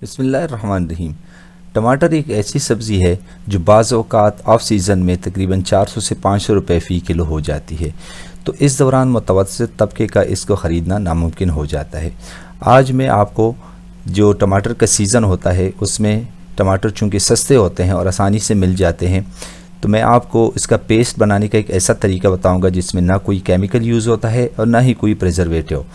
बिस्मिल्लाहिर्रहमानिर्रहीम। टमाटर एक ऐसी सब्ज़ी है जो बाज़ औक़ात ऑफ सीज़न में तकरीबन 400 से 500 रुपए फ़ी किलो हो जाती है। तो इस दौरान मुतवस्सित तबके का इसको ख़रीदना नामुमकिन हो जाता है। आज मैं आपको जो टमाटर का सीज़न होता है उसमें टमाटर चूँकि सस्ते होते हैं और आसानी से मिल जाते हैं, तो मैं आपको इसका पेस्ट बनाने का एक ऐसा तरीका बताऊंगा जिसमें ना कोई केमिकल यूज़ होता है और ना ही कोई प्रिजर्वेटिव।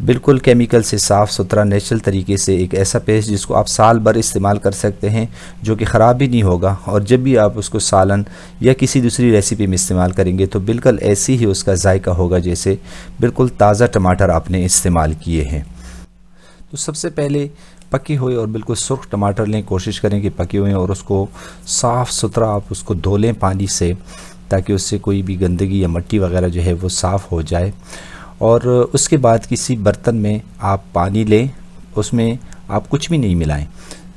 बिल्कुल केमिकल से साफ़ सुथरा नेचुरल तरीके से एक ऐसा पेस्ट जिसको आप साल भर इस्तेमाल कर सकते हैं, जो कि ख़राब भी नहीं होगा और जब भी आप उसको सालन या किसी दूसरी रेसिपी में इस्तेमाल करेंगे तो बिल्कुल ऐसी ही उसका जायका होगा जैसे बिल्कुल ताज़ा टमाटर आपने इस्तेमाल किए हैं। तो सबसे पहले पके हुए और बिल्कुल सुर्ख टमाटर लें। कोशिश करें कि पके हुए और उसको साफ़ सुथरा आप उसको धो लें पानी से, ताकि उससे कोई भी गंदगी या मिट्टी वगैरह जो है वो साफ़ हो जाए। और उसके बाद किसी बर्तन में आप पानी लें, उसमें आप कुछ भी नहीं मिलाएं,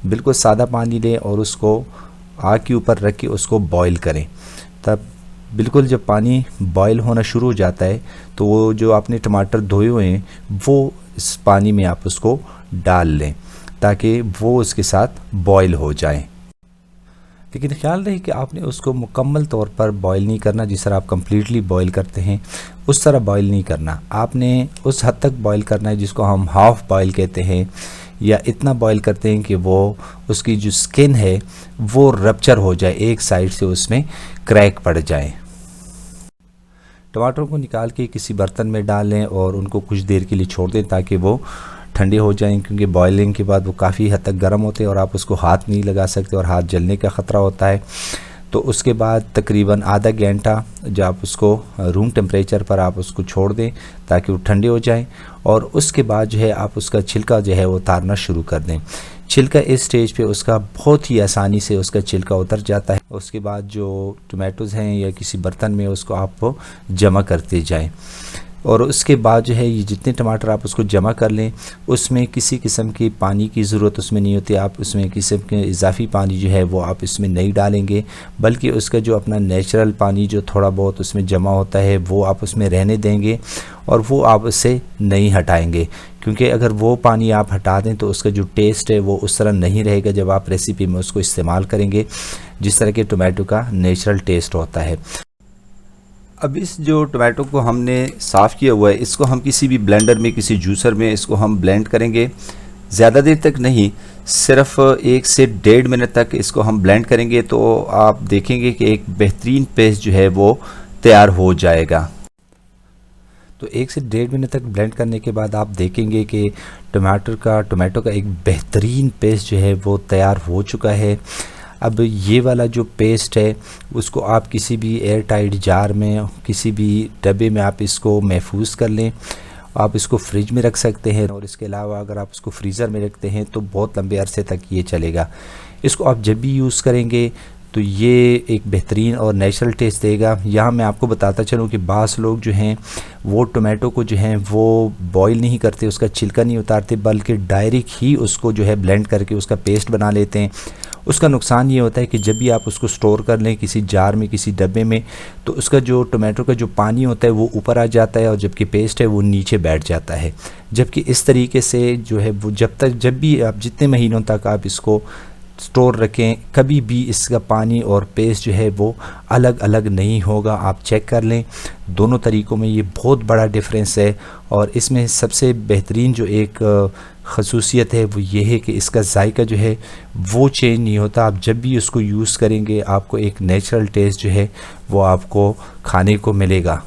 बिल्कुल सादा पानी लें और उसको आग के ऊपर रख के उसको बॉईल करें। तब बिल्कुल जब पानी बॉईल होना शुरू हो जाता है तो वो जो आपने टमाटर धोए हुए हैं वो इस पानी में आप उसको डाल लें ताकि वो उसके साथ बॉईल हो जाए। लेकिन ख्याल रहे कि आपने उसको मुकम्मल तौर पर बॉईल नहीं करना। जिस तरह आप कम्प्लीटली बॉईल करते हैं उस तरह बॉईल नहीं करना, आपने उस हद तक बॉईल करना है जिसको हम हाफ़ बॉईल कहते हैं, या इतना बॉईल करते हैं कि वो उसकी जो स्किन है वो रप्चर हो जाए, एक साइड से उसमें क्रैक पड़ जाए। टमाटरों को निकाल के किसी बर्तन में डाल लें और उनको कुछ देर के लिए छोड़ दें ताकि वो ठंडे हो जाएं, क्योंकि बॉयलिंग के बाद वो काफ़ी हद तक गर्म होते हैं और आप उसको हाथ नहीं लगा सकते और हाथ जलने का ख़तरा होता है। तो उसके बाद तकरीबन आधा घंटा जब आप उसको रूम टेम्परेचर पर आप उसको छोड़ दें ताकि वो ठंडे हो जाएं, और उसके बाद जो है आप उसका छिलका जो है वो उतारना शुरू कर दें। छिलका इस स्टेज पे उसका बहुत ही आसानी से उसका छिलका उतर जाता है। उसके बाद जो टमाटोज़ हैं या किसी बर्तन में उसको आप जमा करते जाएं, और उसके बाद जो है ये जितने टमाटर आप उसको जमा कर लें उसमें किसी किस्म की पानी की ज़रूरत उसमें नहीं होती। आप उसमें किसी के इजाफ़ी पानी जो है वो आप इसमें नहीं डालेंगे, बल्कि उसका जो अपना नेचुरल पानी जो थोड़ा बहुत उसमें जमा होता है वो आप उसमें रहने देंगे और वो आप उससे नहीं हटाएंगे, क्योंकि अगर वो पानी आप हटा दें तो उसका जो टेस्ट है वो उस तरह नहीं रहेगा जब आप रेसिपी में उसको इस्तेमाल करेंगे जिस तरह के टोमेटो का नेचुरल टेस्ट होता है। अब इस जो टोमेटो को हमने साफ़ किया हुआ है इसको हम किसी भी ब्लेंडर में, किसी जूसर में इसको हम ब्लेंड करेंगे। ज़्यादा देर तक नहीं, सिर्फ 1 से 1.5 मिनट तक इसको हम ब्लेंड करेंगे तो आप देखेंगे कि एक बेहतरीन पेस्ट जो है वो तैयार हो जाएगा। तो 1 से 1.5 मिनट तक ब्लेंड करने के बाद आप देखेंगे कि टोमेटो का एक बेहतरीन पेस्ट जो है वो तैयार हो चुका है। अब ये वाला जो पेस्ट है उसको आप किसी भी एयर टाइट जार में, किसी भी डब्बे में आप इसको महफूज कर लें। आप इसको फ्रिज में रख सकते हैं, और इसके अलावा अगर आप इसको फ्रीज़र में रखते हैं तो बहुत लंबे अरसे तक ये चलेगा। इसको आप जब भी यूज़ करेंगे तो ये एक बेहतरीन और नेचुरल टेस्ट देगा। यहाँ मैं आपको बताता चलूँ कि बाज़ लोग जो हैं वो टोमेटो को जो हैं वो बॉईल नहीं करते, उसका छिलका नहीं उतारते, बल्कि डायरेक्ट ही उसको जो है ब्लेंड करके उसका पेस्ट बना लेते हैं। उसका नुकसान ये होता है कि जब भी आप उसको स्टोर कर लें किसी जार में, किसी डब्बे में, तो उसका जो टोमेटो का जो पानी होता है वो ऊपर आ जाता है और जबकि पेस्ट है वो नीचे बैठ जाता है। जबकि इस तरीके से जो है वो जब भी आप जितने महीनों तक आप इसको स्टोर रखें, कभी भी इसका पानी और पेस्ट जो है वो अलग अलग नहीं होगा। आप चेक कर लें, दोनों तरीक़ों में ये बहुत बड़ा डिफरेंस है। और इसमें सबसे बेहतरीन जो एक ख़ुसूसियत है वो ये है कि इसका जायका जो है वो चेंज नहीं होता। आप जब भी उसको यूज़ करेंगे आपको एक नेचुरल टेस्ट जो है वो आपको खाने को मिलेगा।